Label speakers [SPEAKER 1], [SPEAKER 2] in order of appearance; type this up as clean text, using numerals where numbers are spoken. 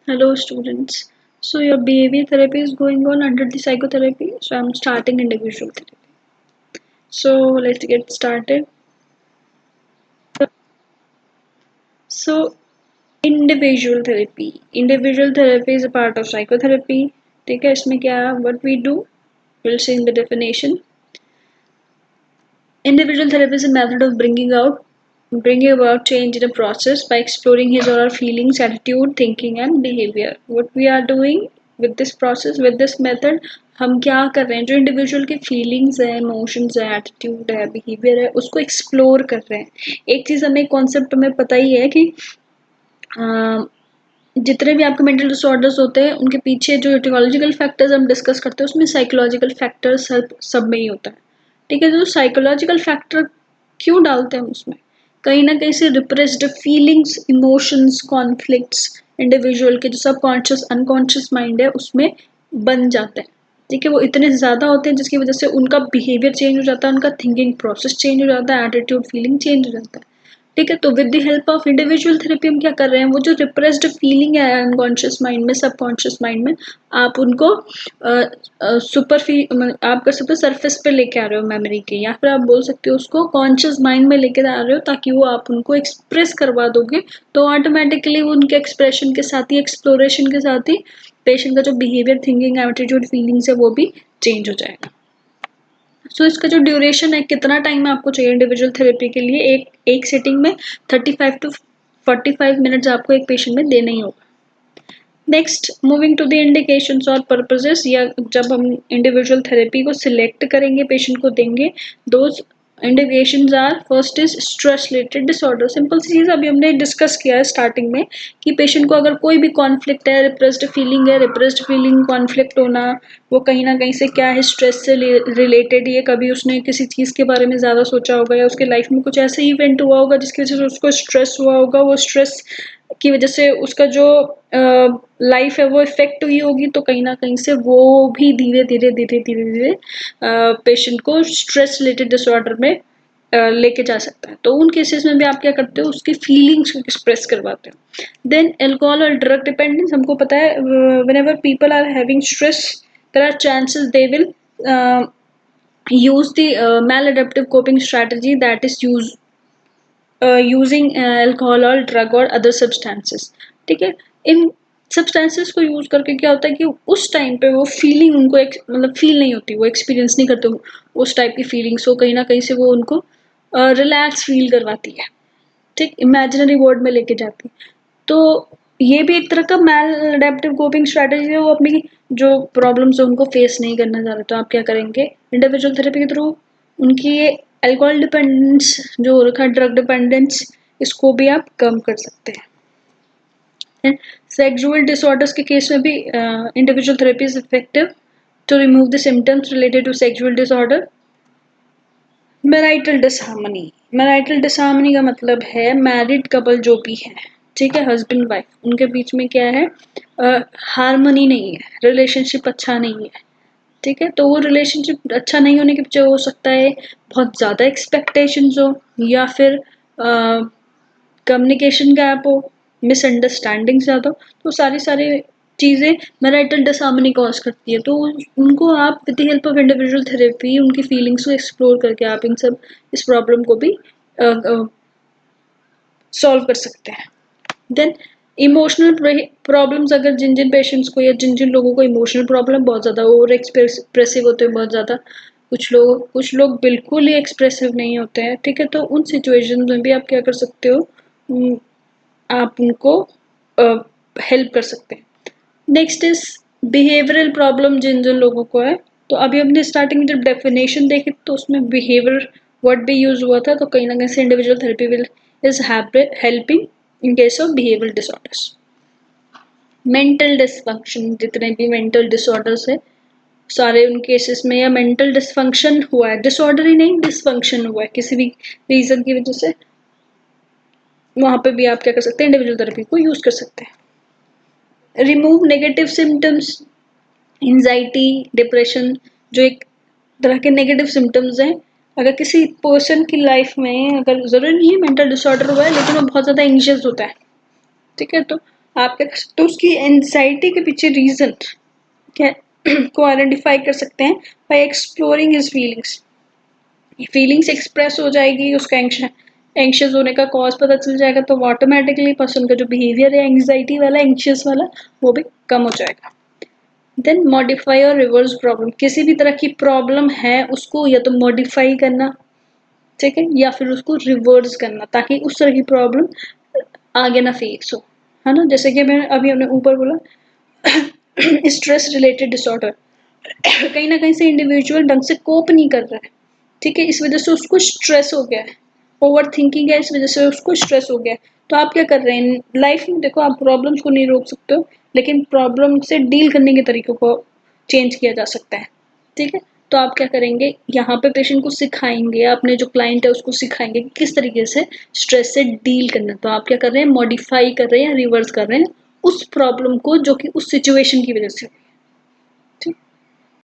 [SPEAKER 1] Hello students. So your behavior therapy is going on under the psychotherapy. So I'm starting individual therapy. So let's get started. So individual therapy. Individual therapy is a part of psychotherapy. ठीक है इसमें क्या है? What we do? We'll see in the definition. Individual therapy is a method of bringing about change in a process by exploring his or her feelings, attitude, thinking and behavior. What we are doing with this process, with this method, हम क्या कर रहे हैं? जो individual के feelings है, emotions है, attitude है, बिहेवियर है, उसको एक्सप्लोर कर रहे हैं. एक चीज हमें कॉन्सेप्ट में पता ही है कि जितने भी आपके मेंटल डिसऑर्डर्स होते हैं उनके पीछे जो इटियोलॉजिकल फैक्टर्स हम डिस्कस करते हैं उसमें साइकोलॉजिकल फैक्टर्स सब में ही होता है. ठीक है, तो साइकोलॉजिकल फैक्टर क्यों डालते हैं हम उसमें? कहीं ना कहीं से repressed feelings, emotions, conflicts individual के जो सबकॉन्शियस अनकॉन्शियस माइंड है उसमें बन जाते हैं. ठीक है, वो इतने ज़्यादा होते हैं जिसकी वजह से उनका बिहेवियर चेंज हो जाता है, उनका थिंकिंग प्रोसेस चेंज हो जाता है, एटीट्यूड फीलिंग चेंज हो जाता है. ठीक है, तो with the help of individual therapy हम क्या कर रहे हैं? वो जो रिप्रेस्ड फीलिंग है अनकॉन्शियस माइंड में, सबकॉन्शियस माइंड में, आप उनको आप कर सकते हो सरफेस पे लेके आ रहे हो मेमोरी के, या फिर आप बोल सकते हो उसको कॉन्शियस माइंड में लेके आ रहे हो, ताकि वो आप उनको एक्सप्रेस करवा दोगे तो ऑटोमेटिकली उनके एक्सप्रेशन के साथ ही, एक्सप्लोरेशन के साथ ही पेशेंट का जो बिहेवियर, थिंकिंग, एटीट्यूड, फीलिंग्स है वो भी चेंज हो जाएगा. सो इसका जो ड्यूरेशन है, कितना टाइम आपको चाहिए इंडिविजुअल थेरेपी के लिए? एक सिटिंग में 35 to 45 मिनट्स आपको एक पेशेंट में देना ही होगा. Next, moving to the indications और पर्पसेस, या जब हम इंडिविजुअल थेरेपी को सिलेक्ट करेंगे, पेशेंट को देंगे, those indications are, first is stress related disorder. Simple सी चीज अभी हमने डिस्कस किया है स्टार्टिंग में कि पेशेंट को अगर कोई भी कॉन्फ्लिक्ट है, रिप्रेस्ड फीलिंग है, रिप्रेस्ड फीलिंग, कॉन्फ्लिक्ट होना, वो कहीं ना कहीं से क्या है? स्ट्रेस से रिलेटेड. ये कभी उसने किसी चीज के बारे में ज्यादा सोचा होगा, या उसके लाइफ में कुछ ऐसे इवेंट हुआ होगा जिसकी वजह से उसको स्ट्रेस हुआ होगा, वो स्ट्रेस की वजह से उसका जो लाइफ है वो इफेक्ट हुई होगी, तो कहीं ना कहीं से वो भी धीरे धीरे धीरे धीरे धीरे पेशेंट को स्ट्रेस रिलेटेड डिसऑर्डर में लेके जा सकता है. तो उन केसेस में भी आप क्या करते हो? उसकी फीलिंग्स को एक्सप्रेस करवाते हो. देन अल्कोहल और ड्रग डिपेंडेंस, हमको पता है whenever people are having stress there are chances they will use the maladaptive coping strategy, that is using alcohol और ड्रग और अदर सब्सटेंसेस. ठीक है, इन सब्सटेंसेस को यूज करके क्या होता है कि उस टाइम पे वो फीलिंग उनको मतलब फील नहीं होती, वो एक्सपीरियंस नहीं करते उस टाइप की फीलिंग्स. हो कहीं ना कहीं से वो उनको रिलैक्स फील करवाती है. ठीक, इमेजिनरी वर्ल्ड में लेके जाती है. तो ये भी एक तरह का मैल अडेप्टिव कोपिंग स्ट्रेटेजी है. वो अपनी जो प्रॉब्लम्स है उनको फेस नहीं करना चाह रहे, तो आप क्या करेंगे? इंडिविजुअल थेरेपी के थ्रू उनकी ये अल्कोहल डिपेंडेंस जो हो रखा है, ड्रग डिपेंडेंस, इसको भी आप कम कर सकते हैं. सेक्सुअल डिसऑर्डर्स के केस में भी individual therapy is effective to remove the symptoms related to sexual disorder. Marital disharmony. Marital disharmony का मतलब है मैरिड कपल जो भी है, ठीक है, हस्बैंड वाइफ, उनके बीच में क्या है? हार्मनी नहीं है, रिलेशनशिप अच्छा नहीं है. ठीक है, तो वो रिलेशनशिप अच्छा नहीं होने के पीछे हो सकता है बहुत ज़्यादा एक्सपेक्टेशंस हो, या फिर कम्युनिकेशन गैप हो, मिसअंडरस्टैंडिंग ज़्यादा हो. तो सारी सारी चीज़ें मैरिटल डिसहार्मनी कॉज करती है. तो उनको आप with the help of individual therapy उनकी फीलिंग्स को एक्सप्लोर करके आप इस प्रॉब्लम को भी सॉल्व कर सकते हैं. देन इमोशनल प्रॉब्लम्स, अगर जिन जिन पेशेंट्स को या जिन जिन लोगों को इमोशनल प्रॉब्लम बहुत ज़्यादा ओवर एक्सप्रेसिव होते हैं, बहुत ज़्यादा, कुछ लोग बिल्कुल ही एक्सप्रेसिव नहीं होते हैं. ठीक है, तो उन सिचुएशन में भी आप क्या कर सकते हो? आप उनको हेल्प कर सकते हैं. नेक्स्ट इज बिहेवियरल प्रॉब्लम, जिन जिन लोगों को है. तो अभी हमने स्टार्टिंग में जब डेफिनेशन देखी तो उसमें बिहेवियर वर्ड भी यूज हुआ था, तो कहीं ना कहीं से individual therapy will is helping in case of behavioural disorders. Mental dysfunction, जितने भी मेंटल डिसऑर्डर्स है सारे उन केसेस में या मेंटल डिसफंक्शन हुआ है, डिसऑर्डर ही नहीं, डिसफंक्शन हुआ है किसी भी रीजन की वजह से, वहां पे भी आप क्या कर सकते हैं? इंडिविजुअल थेरेपी को यूज कर सकते हैं. Remove negative symptoms, anxiety, depression, जो एक तरह के नेगेटिव सिम्टम्स हैं. अगर किसी पर्सन की लाइफ में, अगर जरूरी नहीं है मेंटल डिसऑर्डर हुआ है, लेकिन वो बहुत ज़्यादा एंशियस होता है, ठीक है, तो आप क्या कर सकते हो, उसकी एंजाइटी के पीछे रीजन क्या को आइडेंटिफाई कर सकते हैं bye exploring his feelings. Feelings express हो जाएगी, उसका एंशियस होने का कॉज पता चल जाएगा, तो ऑटोमेटिकली पर्सन का जो बिहेवियर है एंग्जाइटी वाला, एंशियस वाला, वो भी कम हो जाएगा। देन मॉडिफाई और रिवर्स प्रॉब्लम, किसी भी तरह की प्रॉब्लम है उसको या तो मॉडिफाई करना, ठीक है, या फिर उसको रिवर्स करना ताकि उस तरह की प्रॉब्लम आगे ना फेस हो, है ना। जैसे कि मैं अभी हमने ऊपर बोला स्ट्रेस रिलेटेड डिसऑर्डर, कहीं ना कहीं से इंडिविजुअल ढंग से कोप नहीं कर रहा है, ठीक है, इस वजह से उसको स्ट्रेस हो गया है, ओवर थिंकिंग है, इस वजह से उसको स्ट्रेस हो गया है। तो आप क्या कर रहे हैं लाइफ में, देखो आप प्रॉब्लम्स को नहीं रोक सकते हो, लेकिन प्रॉब्लम से डील करने के तरीकों को चेंज किया जा सकता है, ठीक है। तो आप क्या करेंगे, यहाँ पे पेशेंट को सिखाएंगे, अपने जो क्लाइंट है उसको सिखाएंगे कि किस तरीके से स्ट्रेस से डील करना। तो आप क्या कर रहे हैं, मॉडिफाई कर रहे हैं या रिवर्स कर रहे हैं उस प्रॉब्लम को जो कि उस सिचुएशन की वजह से, ठीक।